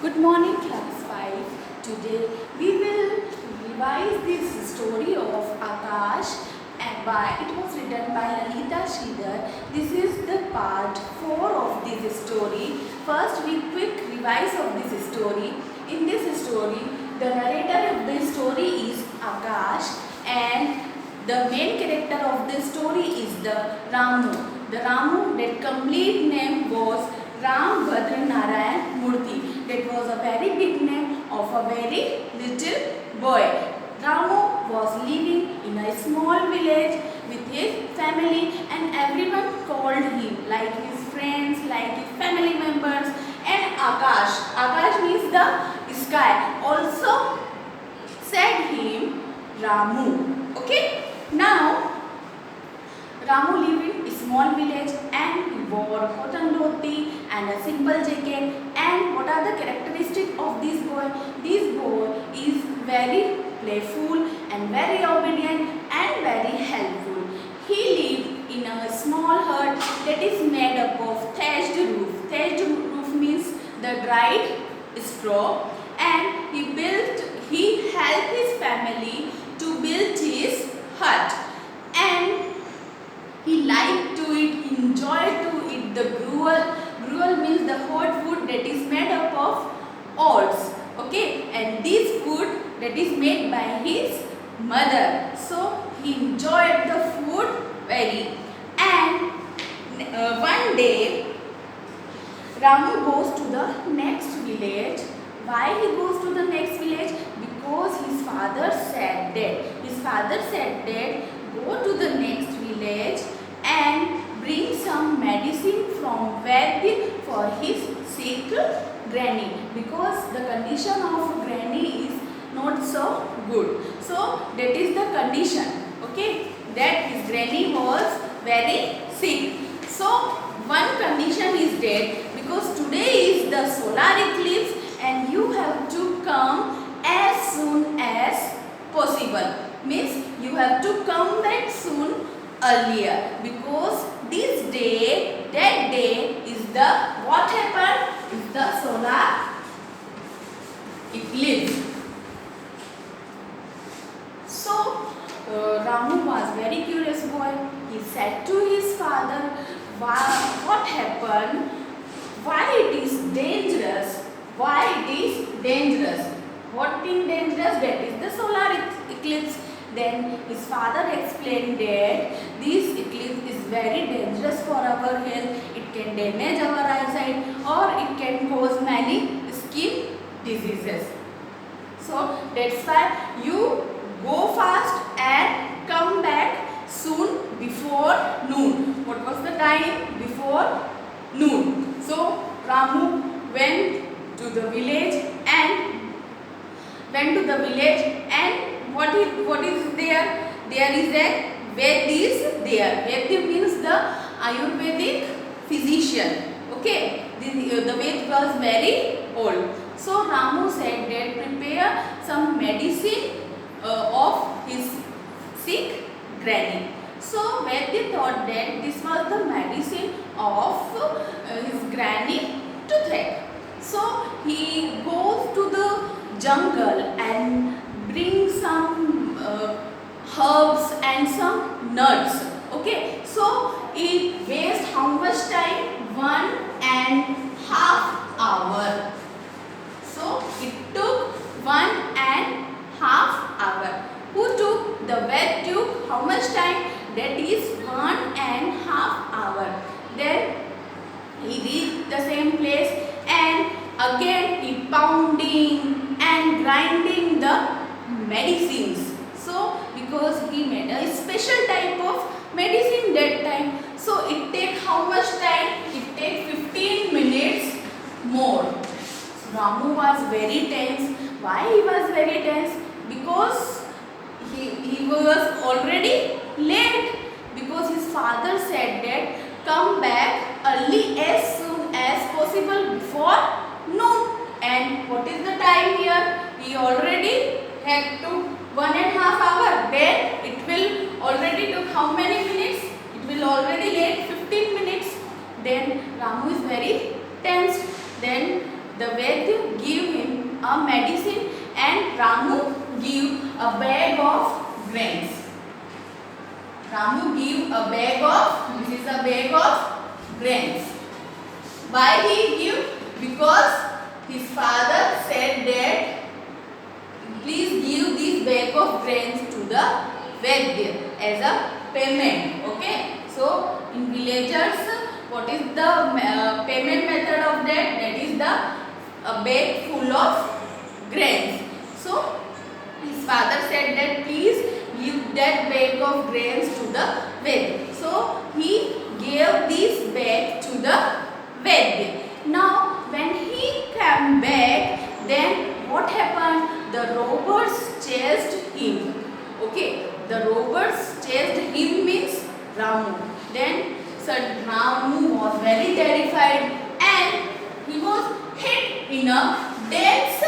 Good morning, class 5. Today we will revise this story of Akash and it was written by Lalita Sridhar. This is the part 4 of this story. First we quick revise of this story. In this story, the narrator of the story is Akash and the main character of the story is the Ramu. The Ramu, that complete name was Ram Bhadra Narayan Murthy. That was a very big name of a very little boy. Ramu was living in a small village with his family and everyone called him, like his friends, like his family members, and Akash. Akash means the sky. Also said him Ramu. Okay. Now Ramu lived in a small village and he wore cotton dhoti and a simple jacket. And what are the characteristics of this boy? This boy is very playful and very obedient and very helpful. He lived in a small hut that is made up of thatched roof. Thatched roof means the dried straw, and he helped his family to build his hut. And he liked to eat, enjoyed to eat the gruel. Gruel means the hot food that is made up of oats. Okay, and this food that is made by his mother. So he enjoyed the food very. And one day Ramu goes to the next village. Why he goes to the next village? Because his father said that. His father said that go to the next village and bring some medicine from Vaidya for his sick granny, because the condition of granny is not so good. So that is the condition. Okay, that his granny was very sick. So one condition is that because today is the solar eclipse and you have to come as soon as possible. Means you have to come back soon earlier, because this day, that day is the, what happened? Is the solar eclipse. So Ramu was very curious boy. He said to his father, what happened? Why it is dangerous? Why it is dangerous? What is dangerous? That is the solar eclipse. Then his father explained that this eclipse is very dangerous for our health. It can damage our eyesight or it can cause many skin diseases. So that's why you go fast and come back soon before noon. What was the time? Before noon. So Ramu went to the village and what is there? There is a Ved is there. Ved means the Ayurvedic physician. Okay, the Ved was very old. So Ramu said that prepare some medicine of his sick granny. So Vedya thought that this was the medicine of his granny toothache. So he goes to the jungle and brings some herbs and some nuts. Okay, so it wastes how much time? 1.5 hours. So it took 1.5 hours. Who took? The vet took how much time? That is 1.5 hours. Then he reached the same place and again he pounding and grinding the medicines. So because he made a special type of medicine that time, so it take how much time? It take 15 minutes more. So Ramu was very tense. Why he was very tense? Because he was already late, because his father said that come back early as soon as possible before noon. And what is the time here? He already had to 1.5 hours. Then it will already took how many minutes? It will already late 15 minutes. Then Ramu is very tense. Then the Vaidya give him a medicine and Ramu give a bag of grains. Ramu give a bag of, this is a bag of grains. Why he give? Because his father said that please give this bag of grains to the Vaidya as a payment. Okay. So in villagers, what is the payment method of that? That is the bag full of grains. So his father said that please give that bag of grains to the Vaidya. So he gave this bag to the Vaidya. Now when he came back, then what happened? The robbers chased him. Okay, the robbers chased him means Ramu. Then Ramu was very terrified and he was hid in a dense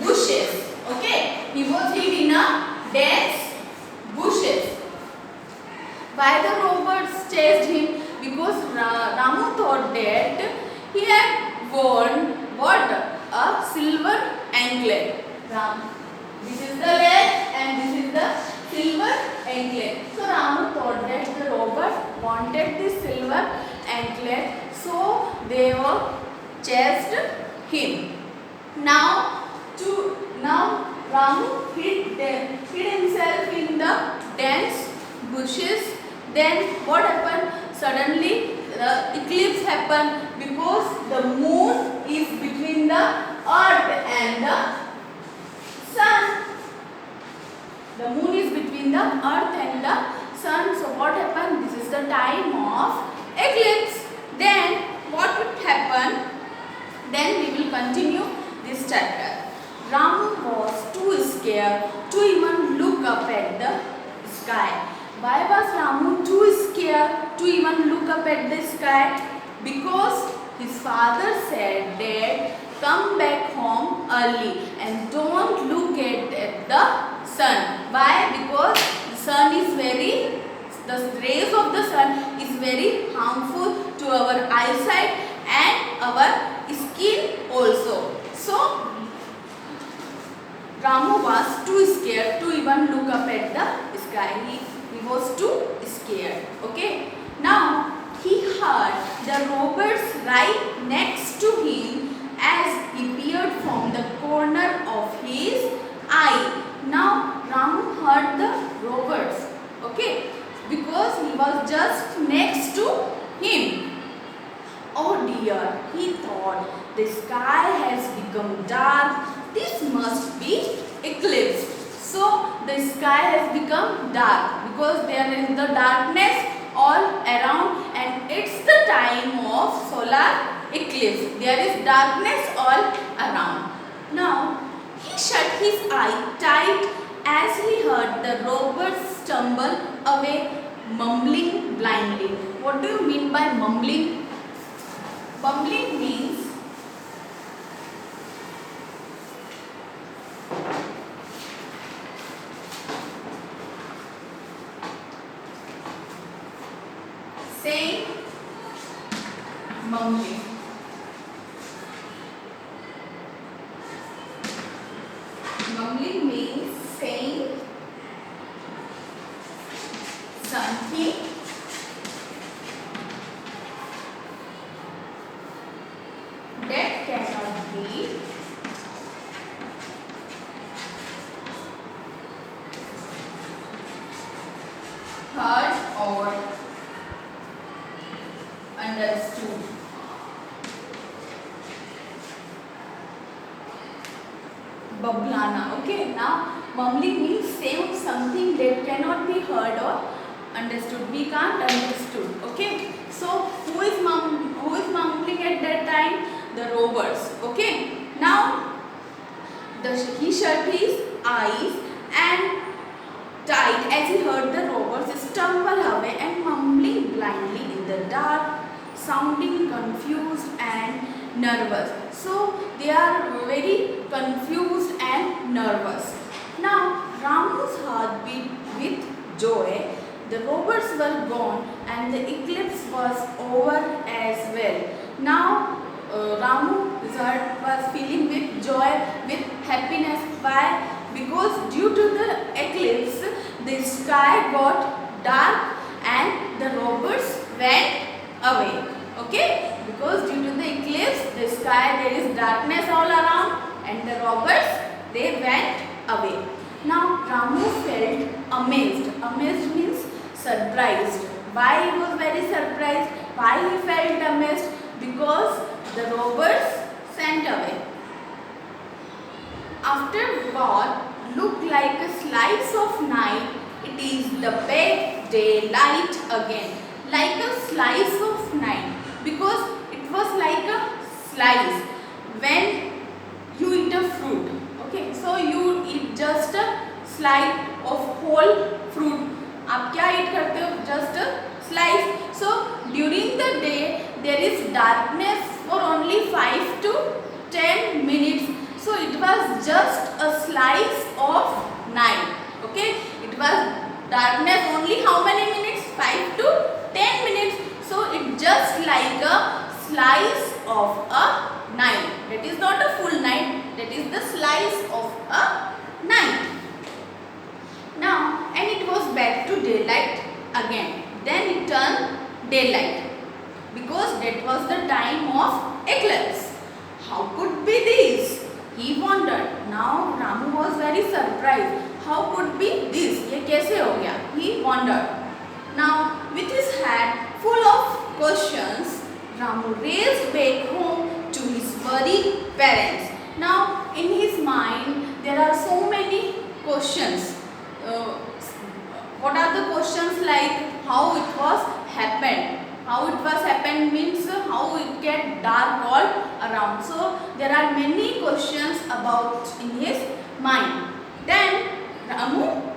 bushes. Okay, he was hid in a dense bushes. Why the robbers chased him? Because Ramu thought that he had worn what? A silver anklet. This is the leg and this is the silver anklet. So Ramu thought that the robbers wanted this silver anklet, so they were chased him. Now Ramu hid himself in the dense bushes. Then what happened? Suddenly the eclipse happened because the moon is between the earth and the sun. The moon is between the earth and the sun. So what happened? This is the time of eclipse. Then what would happen? Then we will continue this chapter. Ramu was too scared to even look up at the sky. Why was Ramu too scared to even look up at the sky? Because his father said that come back home early and don't look at the sun. Why? Because the sun is the rays of the sun is very harmful to our eyesight and our skin also. So Ramu was too scared to even look up at the sky. He was too scared. Okay. Now he heard the robbers right next to him as he peered from the corner of his eye. Now Ramu heard the robbers. Okay. Because he was just next to him. Oh dear, he thought, the sky has become dark. This must be eclipse. So the sky has become dark because there is the darkness all around and it's the time of solar eclipse. There is darkness all around. Now he shut his eye tight as he heard the robbers stumble away, mumbling blindly. What do you mean by mumbling? Mumbling means saying mumbling. Mumbling means saying something that cannot be heard or understood. Bablana. Okay, now mumbling means saying something that cannot be heard or understood. We can't understood. Okay, so who is mumbling at that time? The robbers. Okay, now he shut his eyes and tight as he heard the robbers stumble away and mumbling blindly in the dark, sounding confused and nervous. So they are very confused and nervous. Now Ramu's heart beat with joy. The robbers were gone and the eclipse was over as well. Now Ramu his heart was feeling with joy, with happiness. Why? Because due to the eclipse, the sky got dark and the robbers went away. Okay? Because due to the eclipse, the sky there is darkness all around and the robbers they went away. Now Ramu felt amazed. Amazed means surprised. Why he was very surprised? Why he felt amazed? Because the robbers sent away. After what looked like a slice of night, it is the big daylight again. Like a slice of night. Because it was like a slice. When you eat a fruit, okay, so you eat just a slice of whole fruit. आप क्या eat करते हो? Just a slice. So during the day there is darkness for only 5 to 10 minutes. So it was just a slice of night. Okay, it was darkness only how many minutes? 5 to 10 minutes. So it just like a slice of a night. That is not a full night. That is the slice of a night. Now, and it was back to daylight again. Then it turned daylight. Because that was the time of eclipse. How could be this? He wondered. Now Ramu was very surprised. How could be this? ये कैसे हो गया? He wondered. Now with his head full of questions, Ramu raced back home to his worried parents. Now in his mind there are so many questions. What are the questions like? How it was happened? How it was happened means how it get dark all around. So there are many questions about in his mind. Then Ramu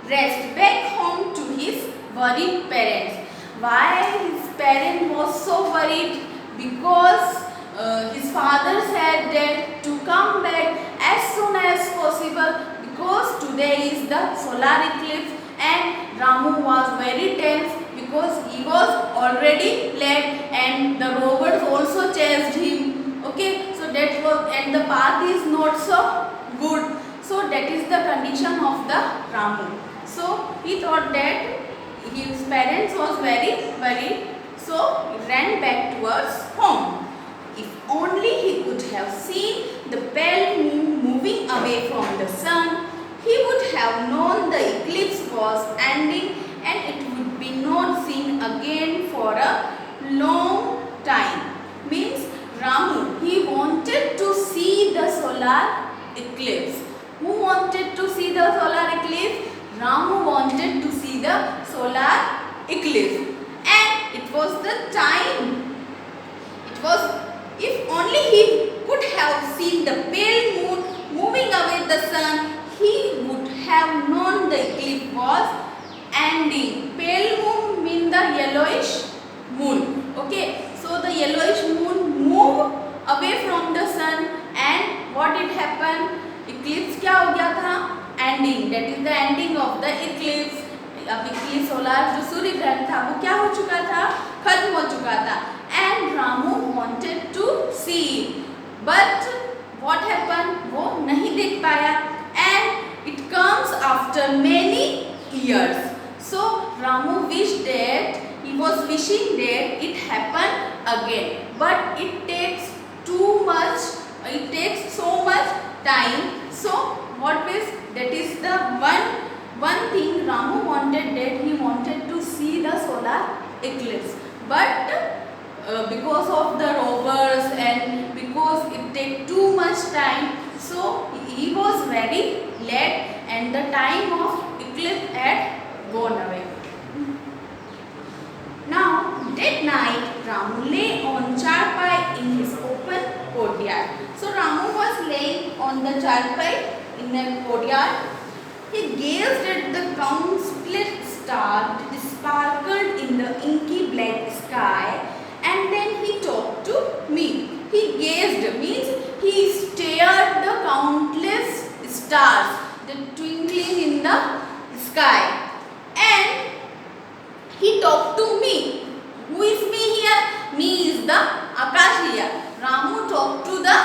raced back home to his worried parents. Why his parent was so worried? Because his father said that to come back as soon as possible because today is the solar eclipse and Ramu was very tense because he was already late and the robbers also chased him. Okay, so that was and the path is not so good. So that is the condition of the Ramu. So he thought that his parents was very worried. So he ran back towards home. If only he could have seen the pale moon moving away from the sun, he would have known the eclipse was ending and it would be not seen again for a long time. Means Ramu, he wanted to see the solar eclipse. Who wanted to see the solar eclipse? Ramu wanted to see the solar eclipse. And it was the time. It was, if only he could have seen the pale moon moving away the sun, he would have known the eclipse was ending. Pale moon means the yellowish moon. Okay, so the yellowish moon moved away from the sun and what did happen? Eclipse क्या हो गया था? Ending. That is the ending of the eclipse. अब eclipse solar जो सूर्य ग्रहण था वो क्या हो चुका था? खत्म हो चुका था. And Ramu wanted to see, but what happened? वो नहीं देख पाया. And it comes after many years. So Ramu wished that he was wishing that it happened again, but it takes too much. It takes so much time. So what is that is the one thing Ramu wanted, that he wanted to see the solar eclipse, but because of the robbers and because it take too much time, so he was very late and the time of eclipse had gone away. Now that night Ramu lay on charpai in his open courtyard. So Ramu was laying on the charpai in the courtyard. He gazed at the countless stars that sparkled in the inky black sky, and then he talked to me. He gazed means he stared the countless stars that twinkling in the sky, and he talked to me. Who is me here? Me is the Akashiya. spoke to the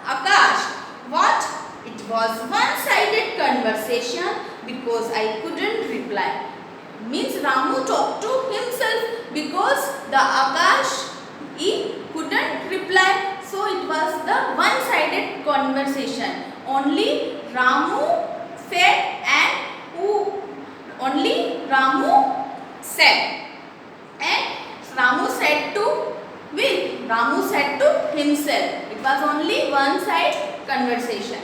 Akash. What? It was one-sided conversation because I couldn't reply. Means Ramu talked to himself because the Akash, he couldn't reply. So it was the one-sided conversation. Only Ramu said and only Ramu said. And Ramu said to Ramu said to himself. It was only one-side conversation.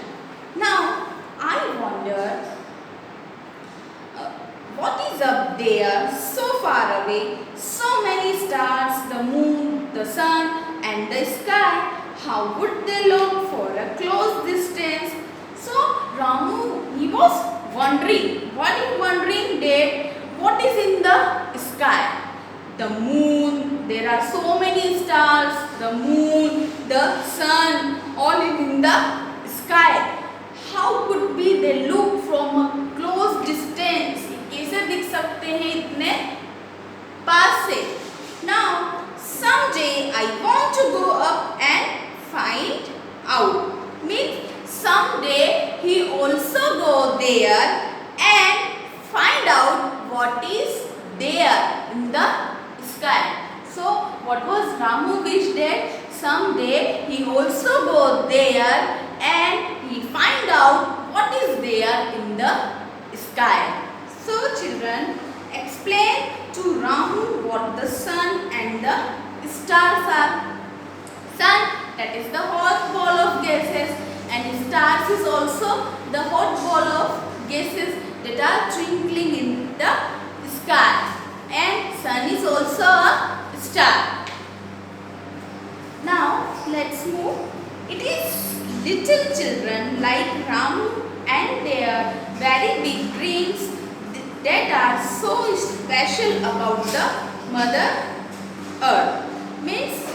Now I wonder what is up there so far away? So many stars, the moon, the sun and the sky. How would they look for a close distance? So Ramu, he was wondering. What is wondering, Dad? What is in the sky? The moon, there are so many stars, the moon, the sun, all in the sky. How could be they look from a close distance? कैसे दिख सकते हैं इतने पास से? Now, someday I want to go up and find out. Means someday he also go there and find out what is there in the sky. So, what was Ramu wish that someday he also go there and he find out what is there in the sky. So children, explain to Ramu what the sun and the stars are. Sun, that is the hot ball of gases, and stars is also the hot ball of gases that are twinkling in the sky. And sun is also a star. Now let's move. It is little children like Ramu and their very big dreams that are so special about the Mother Earth. Means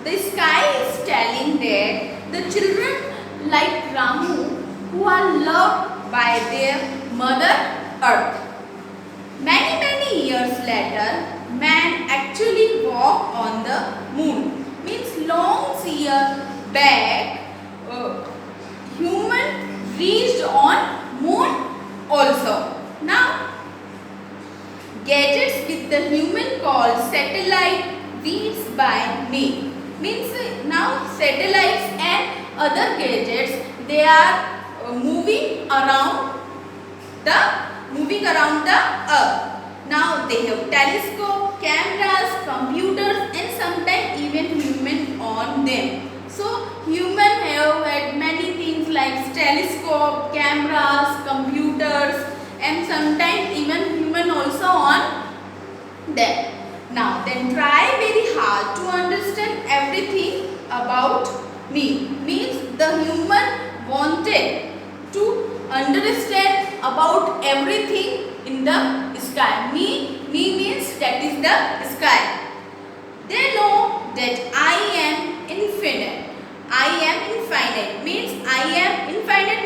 the sky is telling that the children like Ramu who are loved by their Mother Earth. Many years later, man actually walked on the moon. Means long years back, human reached on moon also. Now gadgets with the human called satellite weeds by me. Means now satellites and other gadgets, they are moving around the earth. Now they have telescope, cameras, computers and sometimes even human on them. So human have had many things like telescope, cameras, computers and sometimes even human also on them. Now then try very hard to understand everything about me. Means the human wanted to understand about everything in the sky. Me means that is the sky. They know that I am infinite. I am infinite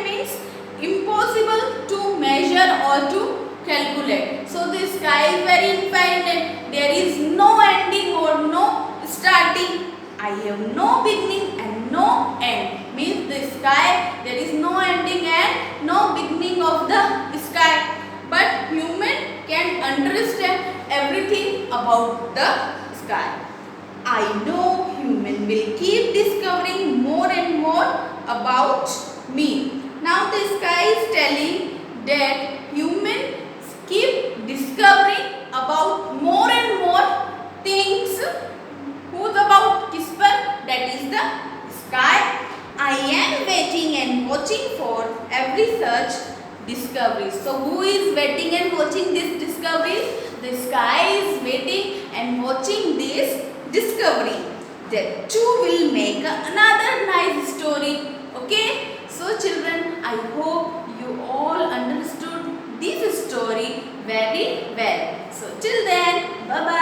means impossible to measure or to calculate. So the sky is very infinite. There is no ending or no starting. I have no beginning and no end. Means the sky, there is no ending and no beginning of the sky. But human can understand everything about the sky. I know human will keep discovering more and more about me. Now the sky is telling that humans keep discovering about more and more things. Who's about Kisper? That is the sky. I am waiting and watching for every such discovery. So who is waiting and watching this discovery? The sky is waiting and watching this discovery. The two will make another nice story. Okay? So children, I hope you all understood this story very well. So till then, bye bye.